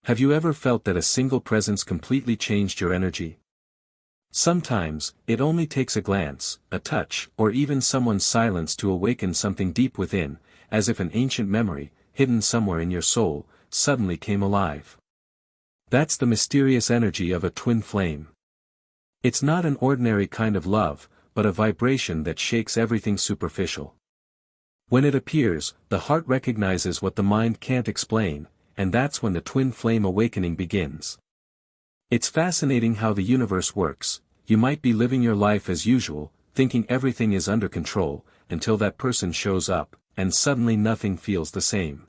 Have you ever felt that a single presence completely changed your energy? Sometimes, it only takes a glance, a touch, or even someone's silence to awaken something deep within, as if an ancient memory, hidden somewhere in your soul, suddenly came alive. That's the mysterious energy of a twin flame. It's not an ordinary kind of love, but a vibration that shakes everything superficial. When it appears, the heart recognizes what the mind can't explain, and that's when the twin flame awakening begins. It's fascinating how the universe works. You might be living your life as usual, thinking everything is under control, until that person shows up, and suddenly nothing feels the same.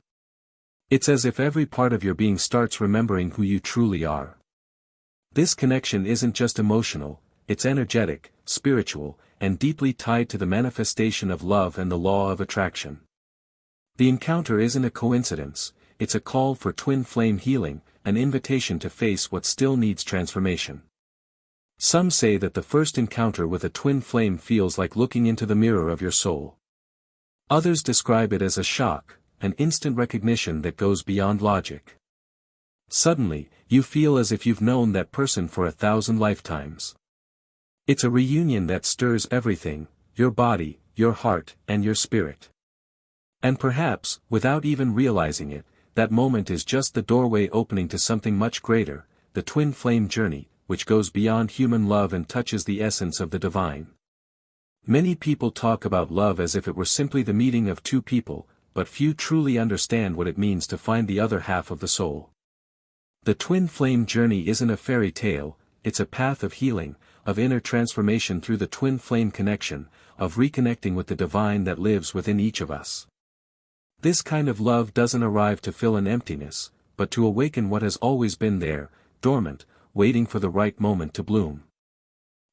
It's as if every part of your being starts remembering who you truly are. This connection isn't just emotional, it's energetic, spiritual, and deeply tied to the manifestation of love and the law of attraction. The encounter isn't a coincidence, it's a call for twin flame healing, an invitation to face what still needs transformation. Some say that the first encounter with a twin flame feels like looking into the mirror of your soul. Others describe it as a shock, an instant recognition that goes beyond logic. Suddenly, you feel as if you've known that person for 1,000 lifetimes. It's a reunion that stirs everything, your body, your heart, and your spirit. And perhaps, without even realizing it, that moment is just the doorway opening to something much greater, the twin flame journey, which goes beyond human love and touches the essence of the divine. Many people talk about love as if it were simply the meeting of two people, but few truly understand what it means to find the other half of the soul. The twin flame journey isn't a fairy tale, it's a path of healing, of inner transformation through the twin flame connection, of reconnecting with the divine that lives within each of us. This kind of love doesn't arrive to fill an emptiness, but to awaken what has always been there, dormant, waiting for the right moment to bloom.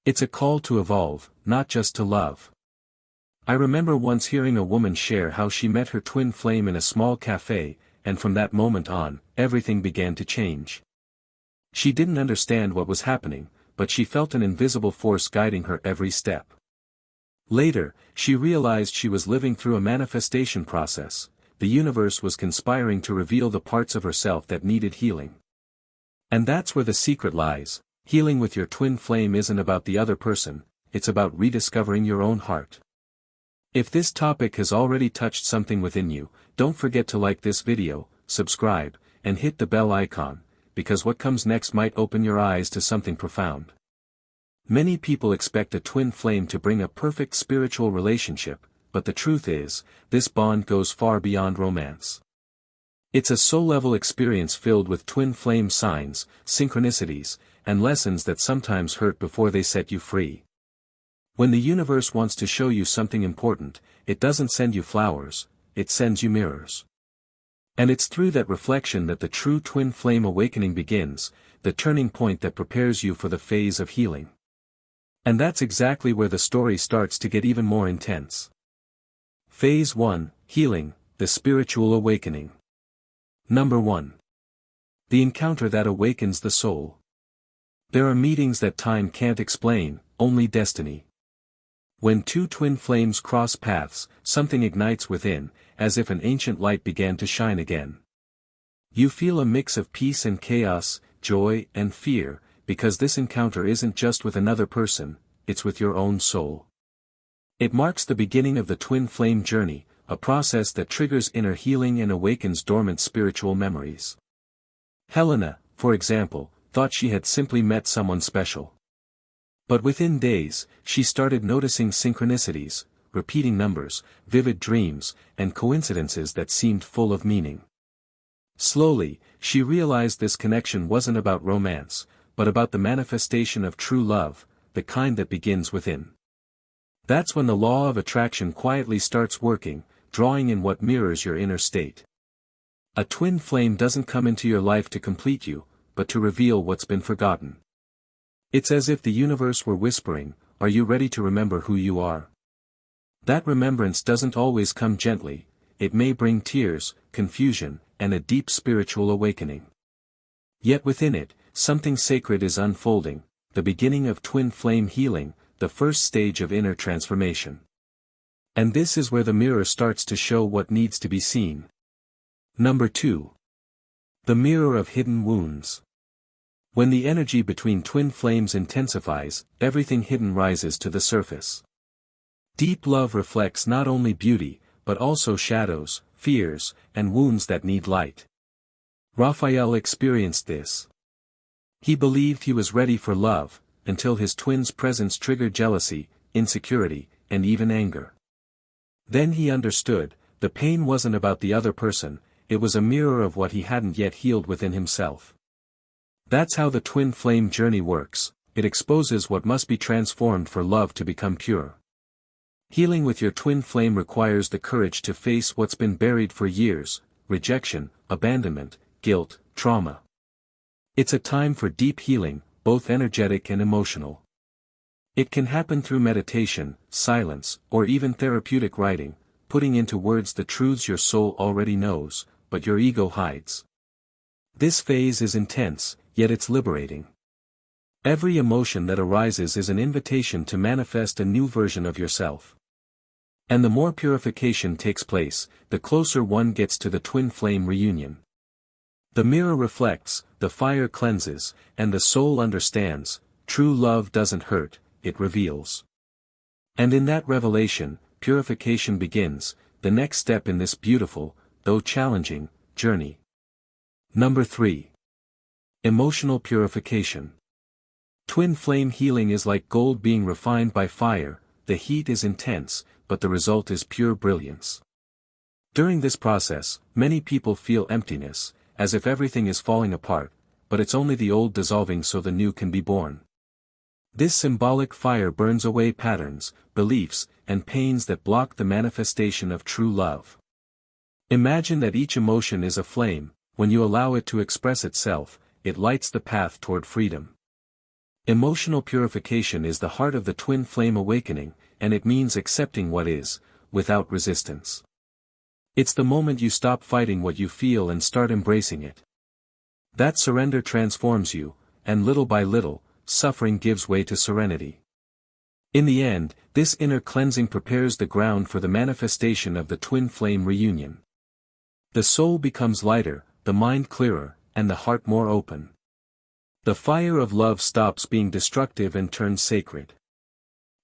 It's a call to evolve, not just to love. I remember once hearing a woman share how she met her twin flame in a small cafe, and from that moment on, everything began to change. She didn't understand what was happening, but she felt an invisible force guiding her every step. Later, she realized she was living through a manifestation process. The universe was conspiring to reveal the parts of herself that needed healing. And that's where the secret lies. Healing with your twin flame isn't about the other person, it's about rediscovering your own heart. If this topic has already touched something within you, don't forget to like this video, subscribe, and hit the bell icon, because what comes next might open your eyes to something profound. Many people expect a twin flame to bring a perfect spiritual relationship, but the truth is, this bond goes far beyond romance. It's a soul-level experience filled with twin flame signs, synchronicities, and lessons that sometimes hurt before they set you free. When the universe wants to show you something important, it doesn't send you flowers, it sends you mirrors. And it's through that reflection that the true twin flame awakening begins, the turning point that prepares you for the phase of healing. And that's exactly where the story starts to get even more intense. Phase 1, Healing, the Spiritual Awakening. Number 1. The encounter that awakens the soul. There are meetings that time can't explain, only destiny. When two twin flames cross paths, something ignites within, as if an ancient light began to shine again. You feel a mix of peace and chaos, joy and fear, because this encounter isn't just with another person, it's with your own soul. It marks the beginning of the twin flame journey, a process that triggers inner healing and awakens dormant spiritual memories. Helena, for example, thought she had simply met someone special. But within days, she started noticing synchronicities, repeating numbers, vivid dreams, and coincidences that seemed full of meaning. Slowly, she realized this connection wasn't about romance, but about the manifestation of true love, the kind that begins within. That's when the law of attraction quietly starts working, drawing in what mirrors your inner state. A twin flame doesn't come into your life to complete you, but to reveal what's been forgotten. It's as if the universe were whispering, "Are you ready to remember who you are?" That remembrance doesn't always come gently, it may bring tears, confusion, and a deep spiritual awakening. Yet within it, something sacred is unfolding, the beginning of twin flame healing, the first stage of inner transformation. And this is where the mirror starts to show what needs to be seen. Number 2. The mirror of hidden wounds. When the energy between twin flames intensifies, everything hidden rises to the surface. Deep love reflects not only beauty, but also shadows, fears, and wounds that need light. Raphael experienced this. He believed he was ready for love, until his twin's presence triggered jealousy, insecurity, and even anger. Then he understood, the pain wasn't about the other person, it was a mirror of what he hadn't yet healed within himself. That's how the twin flame journey works, it exposes what must be transformed for love to become pure. Healing with your twin flame requires the courage to face what's been buried for years: rejection, abandonment, guilt, trauma. It's a time for deep healing, both energetic and emotional. It can happen through meditation, silence, or even therapeutic writing, putting into words the truths your soul already knows, but your ego hides. This phase is intense, yet it's liberating. Every emotion that arises is an invitation to manifest a new version of yourself. And the more purification takes place, the closer one gets to the twin flame reunion. The mirror reflects, the fire cleanses, and the soul understands. True love doesn't hurt, it reveals. And in that revelation, purification begins, the next step in this beautiful, though challenging, journey. Number 3. Emotional purification. Twin flame healing is like gold being refined by fire. The heat is intense, but the result is pure brilliance. During this process, many people feel emptiness, as if everything is falling apart, but it's only the old dissolving so the new can be born. This symbolic fire burns away patterns, beliefs, and pains that block the manifestation of true love. Imagine that each emotion is a flame. When you allow it to express itself, it lights the path toward freedom. Emotional purification is the heart of the twin flame awakening, and it means accepting what is, without resistance. It's the moment you stop fighting what you feel and start embracing it. That surrender transforms you, and little by little, suffering gives way to serenity. In the end, this inner cleansing prepares the ground for the manifestation of the twin flame reunion. The soul becomes lighter, the mind clearer, and the heart more open. The fire of love stops being destructive and turns sacred.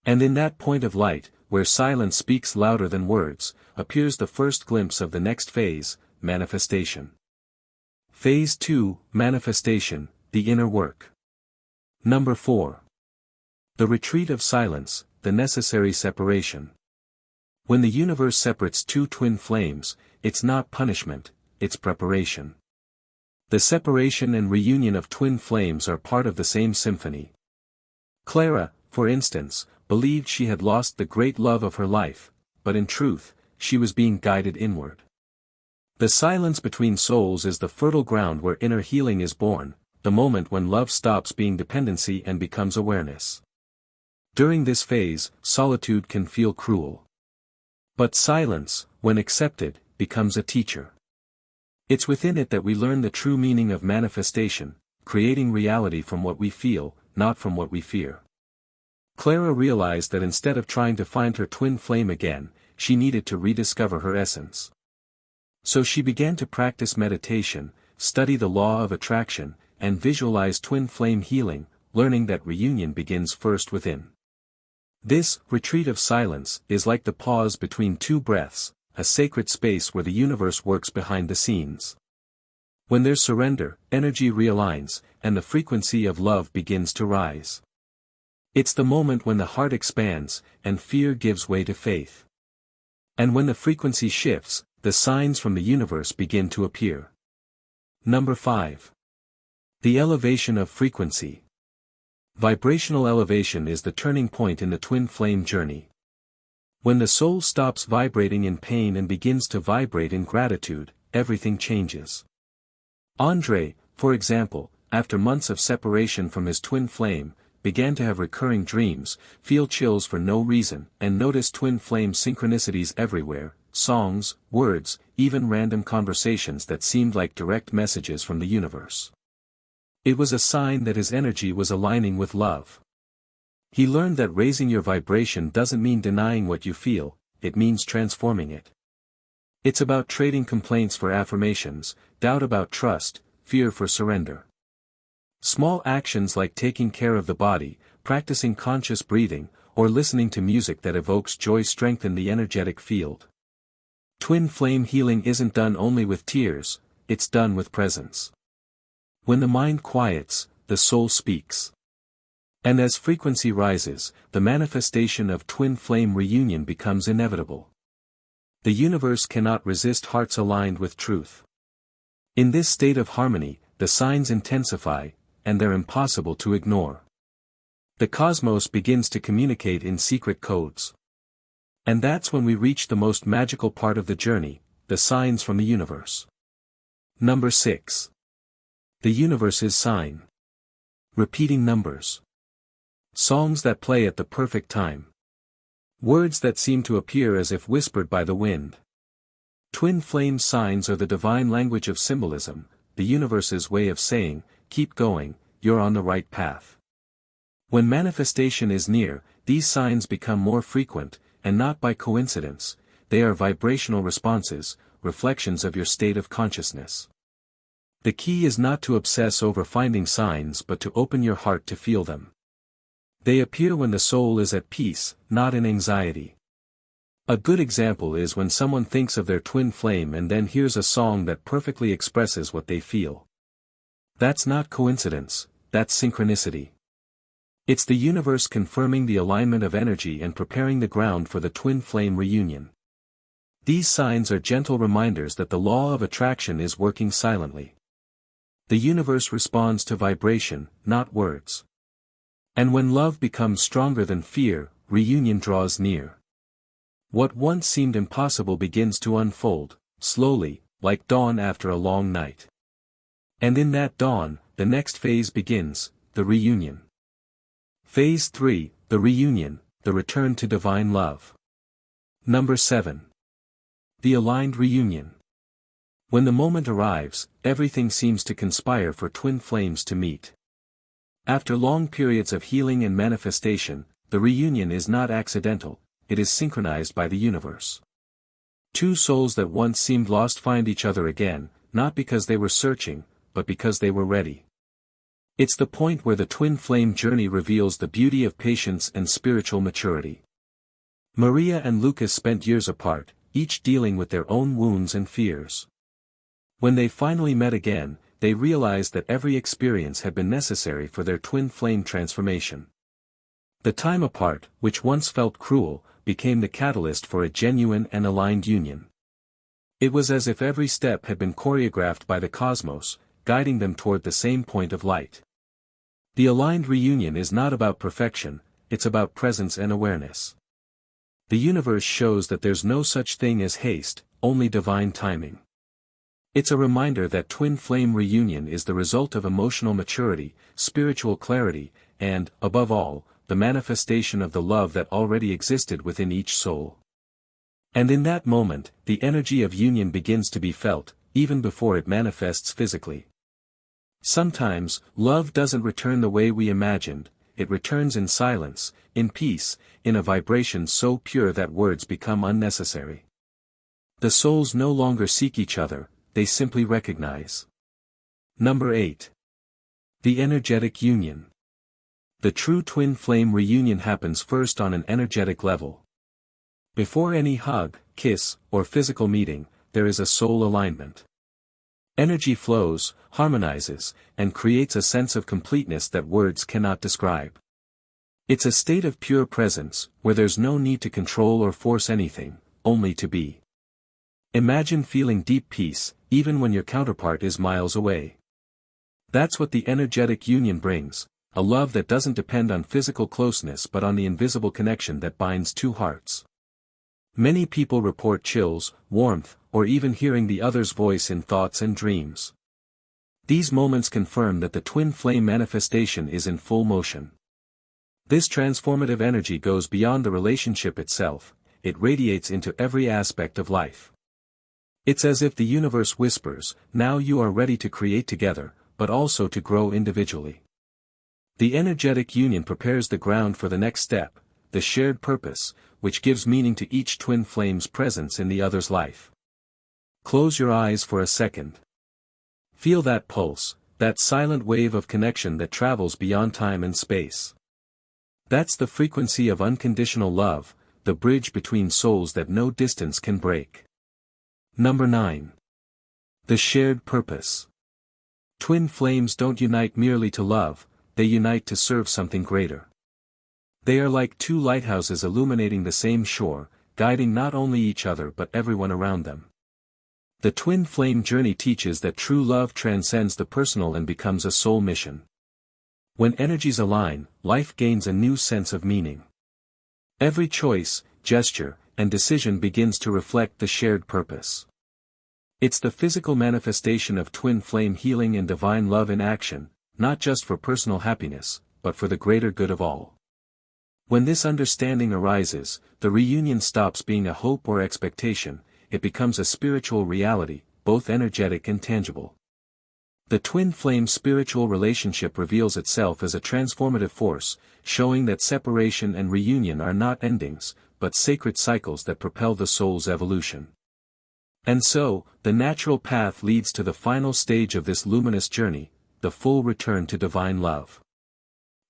And in that point of light, where silence speaks louder than words, appears the first glimpse of the next phase, manifestation. Phase 2, Manifestation, the inner work. Number 4. The retreat of silence, the necessary separation. When the universe separates two twin flames, it's not punishment, it's preparation. The separation and reunion of twin flames are part of the same symphony. Clara, for instance, believed she had lost the great love of her life, but in truth, she was being guided inward. The silence between souls is the fertile ground where inner healing is born, the moment when love stops being dependency and becomes awareness. During this phase, solitude can feel cruel. But silence, when accepted, becomes a teacher. It's within it that we learn the true meaning of manifestation, creating reality from what we feel, not from what we fear. Clara realized that instead of trying to find her twin flame again, she needed to rediscover her essence. So she began to practice meditation, study the law of attraction, and visualize twin flame healing, learning that reunion begins first within. This retreat of silence is like the pause between two breaths, a sacred space where the universe works behind the scenes. When there's surrender, energy realigns, and the frequency of love begins to rise. It's the moment when the heart expands, and fear gives way to faith. And when the frequency shifts, the signs from the universe begin to appear. Number 5. The elevation of frequency. Vibrational elevation is the turning point in the twin flame journey. When the soul stops vibrating in pain and begins to vibrate in gratitude, everything changes. André, for example, after months of separation from his twin flame, began to have recurring dreams, feel chills for no reason, and notice twin flame synchronicities everywhere, songs, words, even random conversations that seemed like direct messages from the universe. It was a sign that his energy was aligning with love. He learned that raising your vibration doesn't mean denying what you feel, it means transforming it. It's about trading complaints for affirmations, doubt about trust, fear for surrender. Small actions like taking care of the body, practicing conscious breathing, or listening to music that evokes joy strengthen the energetic field. Twin flame healing isn't done only with tears, it's done with presence. When the mind quiets, the soul speaks. And as frequency rises, the manifestation of twin flame reunion becomes inevitable. The universe cannot resist hearts aligned with truth. In this state of harmony, the signs intensify, and they're impossible to ignore. The cosmos begins to communicate in secret codes. And that's when we reach the most magical part of the journey, the signs from the universe. Number 6. The universe's sign. Repeating numbers. Songs that play at the perfect time. Words that seem to appear as if whispered by the wind. Twin flame signs are the divine language of symbolism, the universe's way of saying, keep going, you're on the right path. When manifestation is near, these signs become more frequent, and not by coincidence, they are vibrational responses, reflections of your state of consciousness. The key is not to obsess over finding signs but to open your heart to feel them. They appear when the soul is at peace, not in anxiety. A good example is when someone thinks of their twin flame and then hears a song that perfectly expresses what they feel. That's not coincidence, that's synchronicity. It's the universe confirming the alignment of energy and preparing the ground for the twin flame reunion. These signs are gentle reminders that the law of attraction is working silently. The universe responds to vibration, not words. And when love becomes stronger than fear, reunion draws near. What once seemed impossible begins to unfold, slowly, like dawn after a long night. And in that dawn, the next phase begins, the reunion. Phase 3, the reunion, the return to divine love. Number 7. The aligned reunion. When the moment arrives, everything seems to conspire for twin flames to meet. After long periods of healing and manifestation, the reunion is not accidental, it is synchronized by the universe. Two souls that once seemed lost find each other again, not because they were searching, but because they were ready. It's the point where the twin flame journey reveals the beauty of patience and spiritual maturity. Maria and Lucas spent years apart, each dealing with their own wounds and fears. When they finally met again, they realized that every experience had been necessary for their twin flame transformation. The time apart, which once felt cruel, became the catalyst for a genuine and aligned union. It was as if every step had been choreographed by the cosmos, guiding them toward the same point of light. The aligned reunion is not about perfection, it's about presence and awareness. The universe shows that there's no such thing as haste, only divine timing. It's a reminder that twin flame reunion is the result of emotional maturity, spiritual clarity, and, above all, the manifestation of the love that already existed within each soul. And in that moment, the energy of union begins to be felt, even before it manifests physically. Sometimes, love doesn't return the way we imagined, it returns in silence, in peace, in a vibration so pure that words become unnecessary. The souls no longer seek each other, they simply recognize. Number 8. The energetic union. The true twin flame reunion happens first on an energetic level. Before any hug, kiss, or physical meeting, there is a soul alignment. Energy flows, harmonizes, and creates a sense of completeness that words cannot describe. It's a state of pure presence, where there's no need to control or force anything, only to be. Imagine feeling deep peace, even when your counterpart is miles away. That's what the energetic union brings, a love that doesn't depend on physical closeness but on the invisible connection that binds two hearts. Many people report chills, warmth, or even hearing the other's voice in thoughts and dreams. These moments confirm that the twin flame manifestation is in full motion. This transformative energy goes beyond the relationship itself, it radiates into every aspect of life. It's as if the universe whispers, now you are ready to create together, but also to grow individually. The energetic union prepares the ground for the next step, the shared purpose, which gives meaning to each twin flame's presence in the other's life. Close your eyes for a second. Feel that pulse, that silent wave of connection that travels beyond time and space. That's the frequency of unconditional love, the bridge between souls that no distance can break. Number 9. The shared purpose. Twin flames don't unite merely to love, they unite to serve something greater. They are like two lighthouses illuminating the same shore, guiding not only each other but everyone around them. The twin flame journey teaches that true love transcends the personal and becomes a soul mission. When energies align, life gains a new sense of meaning. Every choice, gesture, and decision begins to reflect the shared purpose. It's the physical manifestation of twin flame healing and divine love in action, not just for personal happiness, but for the greater good of all. When this understanding arises, the reunion stops being a hope or expectation, it becomes a spiritual reality, both energetic and tangible. The twin flame spiritual relationship reveals itself as a transformative force, showing that separation and reunion are not endings, but sacred cycles that propel the soul's evolution. And so, the natural path leads to the final stage of this luminous journey, the full return to divine love.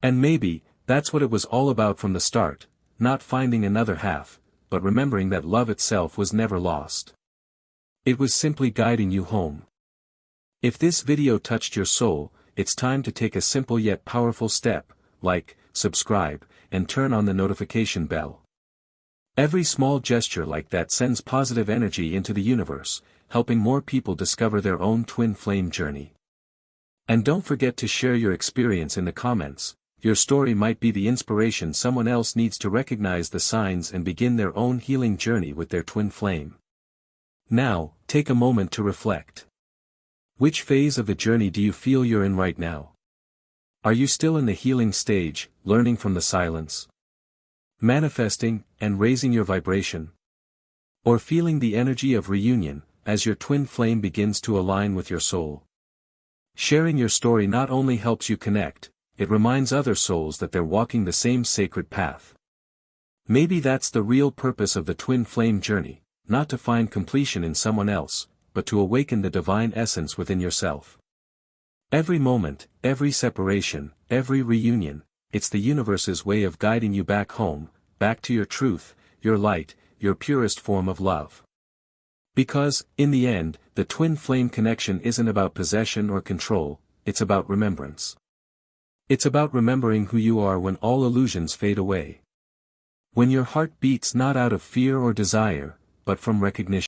And maybe, that's what it was all about from the start, not finding another half, but remembering that love itself was never lost. It was simply guiding you home. If this video touched your soul, it's time to take a simple yet powerful step, like, subscribe, and turn on the notification bell. Every small gesture like that sends positive energy into the universe, helping more people discover their own twin flame journey. And don't forget to share your experience in the comments. Your story might be the inspiration someone else needs to recognize the signs and begin their own healing journey with their twin flame. Now, take a moment to reflect. Which phase of the journey do you feel you're in right now? Are you still in the healing stage, learning from the silence, manifesting, and raising your vibration? Or feeling the energy of reunion, as your twin flame begins to align with your soul? Sharing your story not only helps you connect, it reminds other souls that they're walking the same sacred path. Maybe that's the real purpose of the twin flame journey, not to find completion in someone else, but to awaken the divine essence within yourself. Every moment, every separation, every reunion, it's the universe's way of guiding you back home, back to your truth, your light, your purest form of love. Because, in the end, the twin flame connection isn't about possession or control, it's about remembrance. It's about remembering who you are when all illusions fade away. When your heart beats not out of fear or desire, but from recognition.